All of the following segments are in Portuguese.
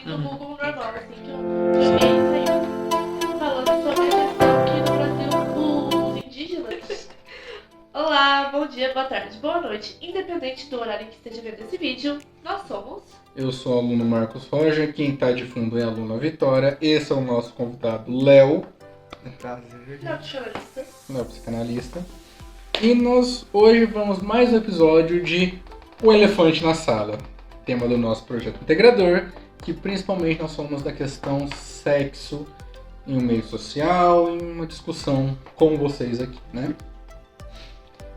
no Google normal, assim, que eu vi e saiu falando sobre a questão que no Brasil os indígenas. Olá, bom dia, boa tarde, boa noite. Independente do horário em que esteja vendo esse vídeo, nós somos. Eu sou o aluno Marcos Roger, quem tá de fundo é a aluna Vitória. Esse é o nosso convidado Léo. É um prazer. Léo, psicanalista. E nós hoje vamos mais um episódio de O Elefante na Sala. Tema do nosso projeto integrador, que principalmente nós falamos da questão sexo em um meio social, em uma discussão com vocês aqui, né?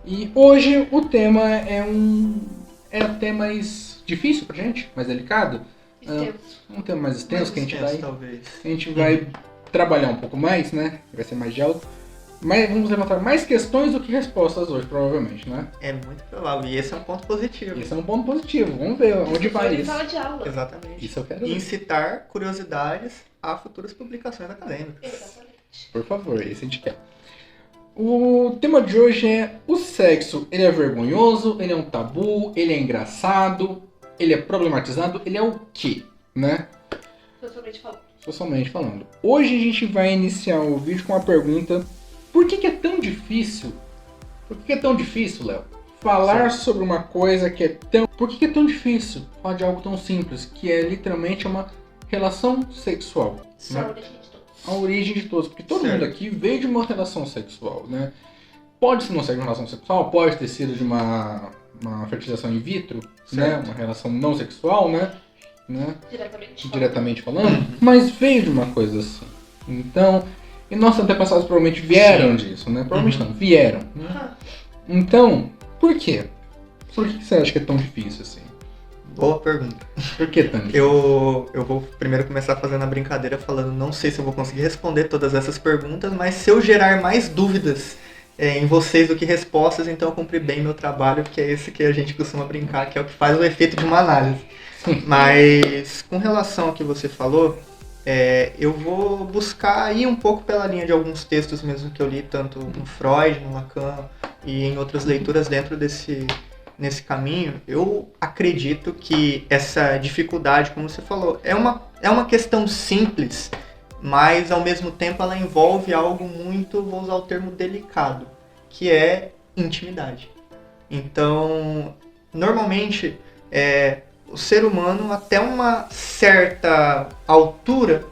E hoje o tema é até mais difícil pra gente, mais delicado. Extenso. Um tema mais extenso, que a talvez. gente vai trabalhar um pouco mais, né? Vai ser mais de alto. Mas vamos levantar mais questões do que respostas hoje, provavelmente, né? É muito provável. E esse é um ponto positivo. Isso é um ponto positivo. Vamos ver onde vai isso. Sala de aula. Exatamente. Isso eu quero ver. Incitar curiosidades a futuras publicações acadêmicas. Exatamente. Por favor, esse a gente quer. O tema de hoje é o sexo. Ele é vergonhoso, ele é um tabu, ele é engraçado, ele é problematizado, ele é o quê, né? Socialmente falando. Hoje a gente vai iniciar o vídeo com uma pergunta: por que é tão difícil? Por que é tão difícil, Léo? Falar sobre uma coisa que é tão... Por que é tão difícil falar de algo tão simples, que é literalmente uma relação sexual? Né? A origem de todos, porque todo mundo aqui veio de uma relação sexual, né? Pode ser não ser de uma relação sexual, pode ter sido de uma fertilização in vitro, né? Uma relação não sexual, né? Diretamente falando, mas veio de uma coisa assim. Então, e nossos antepassados provavelmente vieram disso, né? Provavelmente não, vieram. Né? Então, por quê? Por que você acha que é tão difícil assim? Boa pergunta. Por que tão difícil? Eu vou primeiro começar fazendo a brincadeira falando, não sei se eu vou conseguir responder todas essas perguntas, mas se eu gerar mais dúvidas em vocês do que respostas, então eu cumpri bem meu trabalho, que é esse que a gente costuma brincar, que é o que faz o efeito de uma análise. Mas com relação ao que você falou, eu vou buscar ir um pouco pela linha de alguns textos mesmo que eu li, tanto no Freud, no Lacan e em outras leituras dentro nesse caminho. Eu acredito que essa dificuldade, como você falou, é uma questão simples, mas ao mesmo tempo ela envolve algo muito, vou usar o termo delicado, que é intimidade. Então, normalmente, o ser humano, até uma certa altura,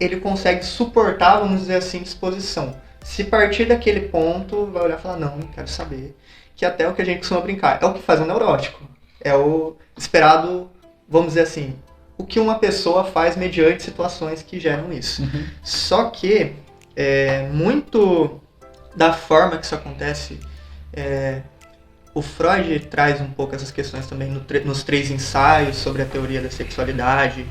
ele consegue suportar, vamos dizer assim, disposição. Se partir daquele ponto, vai olhar e falar, não quero saber. Que até o que a gente costuma brincar, é o que faz um neurótico. É o esperado, vamos dizer assim, o que uma pessoa faz mediante situações que geram isso. Uhum. Só que, muito da forma que isso acontece, o Freud traz um pouco essas questões também nos 3 ensaios sobre a teoria da sexualidade,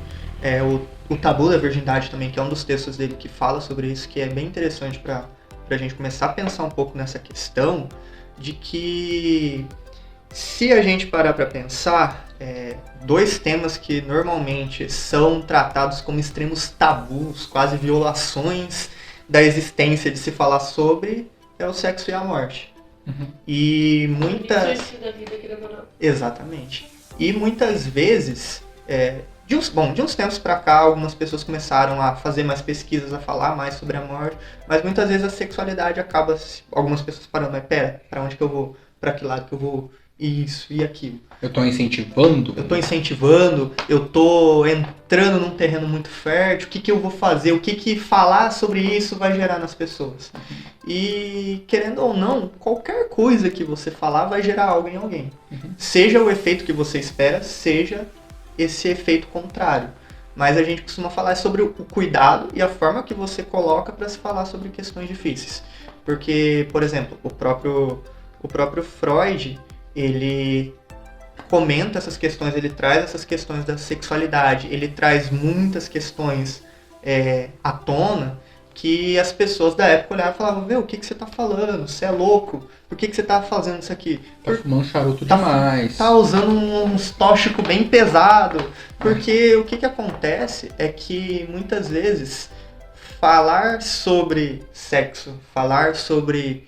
o tabu da virgindade também, que é um dos textos dele que fala sobre isso, que é bem interessante para a gente começar a pensar um pouco nessa questão de que, se a gente parar para pensar, 2 temas que normalmente são tratados como extremos tabus, quase violações da existência de se falar sobre, é o sexo e a morte. Uhum. E muitas... Exatamente. E muitas vezes, de uns tempos pra cá, algumas pessoas começaram a fazer mais pesquisas, a falar mais sobre a morte, mas muitas vezes a sexualidade acaba, algumas pessoas parando, mas pera, pra onde que eu vou? Pra que lado que eu vou? Isso e aquilo. Eu tô incentivando, eu tô entrando num terreno muito fértil, o que eu vou fazer? O que falar sobre isso vai gerar nas pessoas? Uhum. E, querendo ou não, qualquer coisa que você falar vai gerar algo em alguém. Uhum. Seja o efeito que você espera, seja esse efeito contrário. Mas a gente costuma falar sobre o cuidado e a forma que você coloca para se falar sobre questões difíceis. Porque, por exemplo, o próprio Freud, ele comenta essas questões, ele traz essas questões da sexualidade, ele traz muitas questões à tona, que as pessoas da época olhavam e falavam, o que você tá falando? Você é louco? Por que você tá fazendo isso aqui? Tá fumando charuto demais. Tá usando uns tóxicos bem pesado. Porque o que acontece é que muitas vezes falar sobre sexo, falar sobre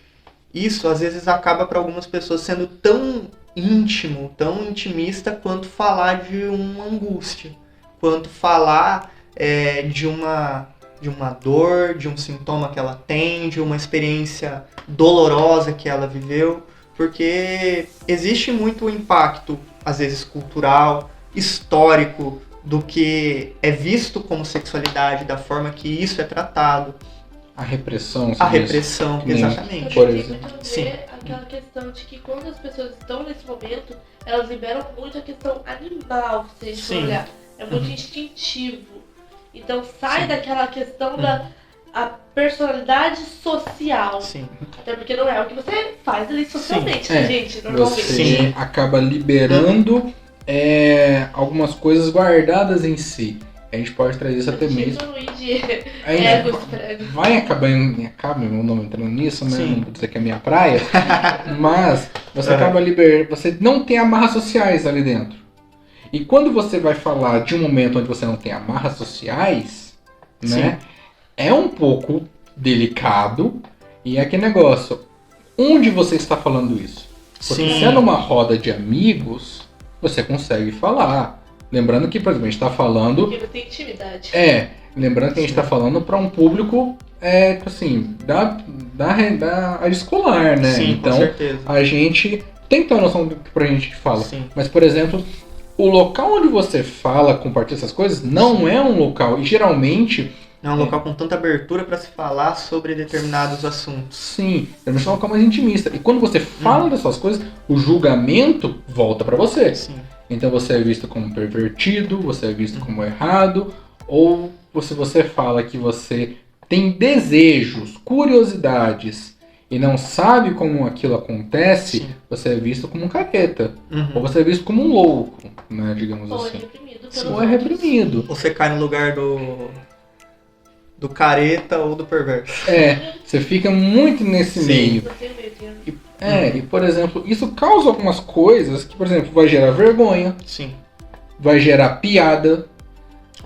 isso, às vezes acaba para algumas pessoas sendo tão íntimo, tão intimista quanto falar de uma angústia. quanto falar de uma dor, de um sintoma que ela tem, de uma experiência dolorosa que ela viveu, porque existe muito impacto, às vezes cultural, histórico, do que é visto como sexualidade, da forma que isso é tratado. A repressão. A repressão, que nem- exatamente. Por Tem exemplo. muito a ver Sim. aquela questão de que quando as pessoas estão nesse momento, elas liberam muito a questão animal, se a gente for Sim. olhar. É muito Uhum. instintivo. Então sai Sim. daquela questão Uhum. da a personalidade social. Sim. Até porque não é o que você faz ali socialmente, Sim. né, É, gente? Normalmente. Você Sim. acaba liberando algumas coisas guardadas em si. A gente pode trazer isso até mesmo. A gente Egos, Fred. vai acaba meu nome entrando nisso, né? Sim. Não vou dizer que é minha praia. Mas você Uhum. acaba liberando. Você não tem amarras sociais ali dentro. E quando você vai falar de um momento onde você não tem amarras sociais, né? É um pouco delicado. E é aquele negócio. Onde você está falando isso? Porque Sim. se é numa roda de amigos, você consegue falar. Lembrando que, por exemplo, a gente está falando. Porque você tem intimidade. Lembrando que a gente está falando para um público, tipo assim, da área escolar, né? Sim, Então, com certeza. a gente tem que ter uma noção do que a gente fala. Sim. Mas, por exemplo, o local onde você fala, compartilha essas coisas, não é um local. E geralmente, É um local com tanta abertura para se falar sobre determinados assuntos. sim, geralmente é um local mais intimista. E quando você fala dessas coisas, o julgamento volta para você. Sim. Então você é visto como pervertido, você é visto como errado, ou se você fala que você tem desejos, curiosidades e não sabe como aquilo acontece, Sim. você é visto como um careta, Uhum. ou você é visto como um louco, né, digamos Ou é assim. reprimido pelos Ou é outros. reprimido. Você cai no lugar do careta ou do perverso. Você fica muito nesse Sim. meio. Você mesmo. E por exemplo, isso causa algumas coisas que, por exemplo, vai gerar vergonha, Sim. vai gerar piada,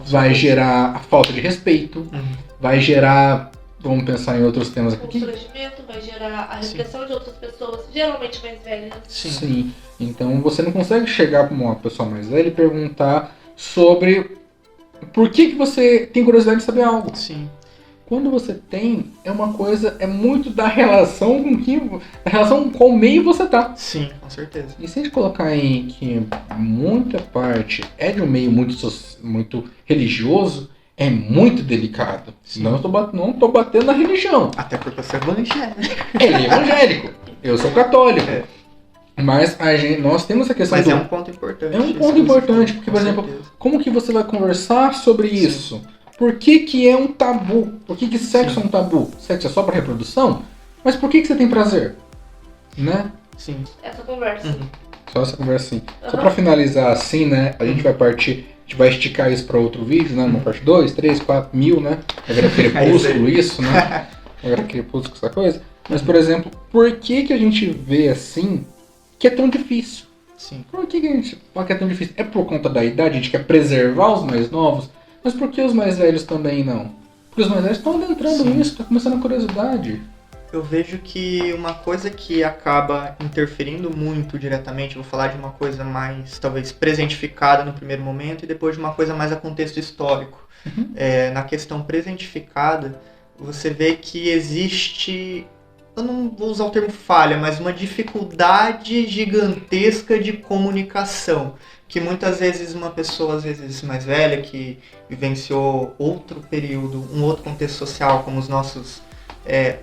vai certeza. gerar a falta de respeito, Uhum. vai gerar, vamos pensar em outros temas aqui. Constrangimento vai gerar a repressão de outras pessoas, geralmente mais velhas. Sim. Então você não consegue chegar para uma pessoa mais velha e perguntar sobre por que você tem curiosidade de saber algo. Sim. Quando você tem, é muito da relação com o meio você tá. Sim, com certeza. E se a gente colocar em que muita parte é de um meio muito religioso, é muito delicado. Sim. Não tô batendo na religião. Até porque você é evangélico. Ele é evangélico. Eu sou católico. É. Mas nós temos a questão Mas do... é um ponto importante. É um isso ponto que você importante, falou, porque, com por exemplo, certeza. como que você vai conversar sobre isso? Por que é um tabu? Por que sexo Sim. é um tabu? Sexo é só para reprodução? Mas por que você tem prazer? Né? Sim. Essa conversa. Uhum. Só essa conversa assim. Só Aham. pra finalizar assim, né? A gente vai partir, a gente vai esticar isso pra outro vídeo, né? Uma parte 2, 3, 4 mil, né? Agora crepúsculo isso, né? Agora crepúsculo essa coisa. Mas, por exemplo, por que a gente vê assim que é tão difícil? Sim. Por que a gente fala que é tão difícil? É por conta da idade, a gente quer preservar os mais novos, mas por que os mais velhos também não? Porque os mais velhos estão adentrando Sim. nisso, tá começando a curiosidade. Eu vejo que uma coisa que acaba interferindo muito diretamente, eu vou falar de uma coisa mais, talvez, presentificada no primeiro momento e depois de uma coisa mais a contexto histórico. Uhum. Na questão presentificada, você vê que existe, eu não vou usar o termo falha, mas uma dificuldade gigantesca de comunicação. Que muitas vezes uma pessoa, às vezes mais velha, que vivenciou outro período, um outro contexto social, como os nossos...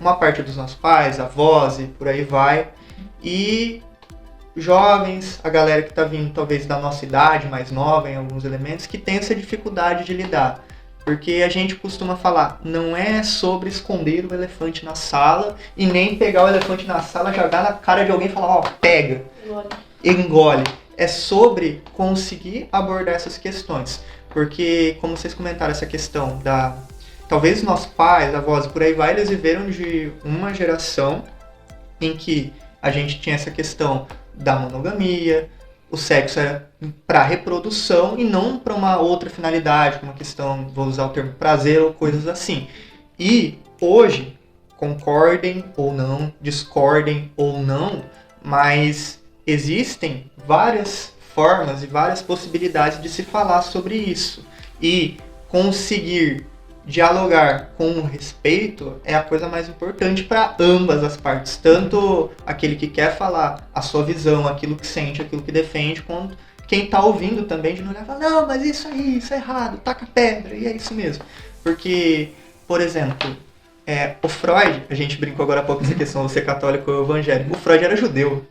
uma parte dos nossos pais, avós e por aí vai. E jovens, a galera que está vindo talvez da nossa idade, mais nova em alguns elementos, que tem essa dificuldade de lidar. Porque a gente costuma falar, não é sobre esconder o elefante na sala e nem pegar o elefante na sala, jogar na cara de alguém e falar, ó, pega, Agora. engole. É sobre conseguir abordar essas questões. Porque, como vocês comentaram, essa questão da... Talvez nossos pais, avós, por aí vai, eles viveram de uma geração em que a gente tinha essa questão da monogamia, o sexo era para reprodução e não para uma outra finalidade, como a questão, vou usar o termo prazer ou coisas assim. E hoje, concordem ou não, discordem ou não, mas existem várias formas e várias possibilidades de se falar sobre isso. e conseguir dialogar com respeito é a coisa mais importante para ambas as partes, tanto aquele que quer falar a sua visão, aquilo que sente, aquilo que defende, quanto quem tá ouvindo também, de não olhar e falar, não, mas isso aí, isso é errado, taca pedra, e é isso mesmo. Porque, por exemplo, o Freud, a gente brincou agora há pouco essa questão de ser católico ou evangélico, o Freud era judeu.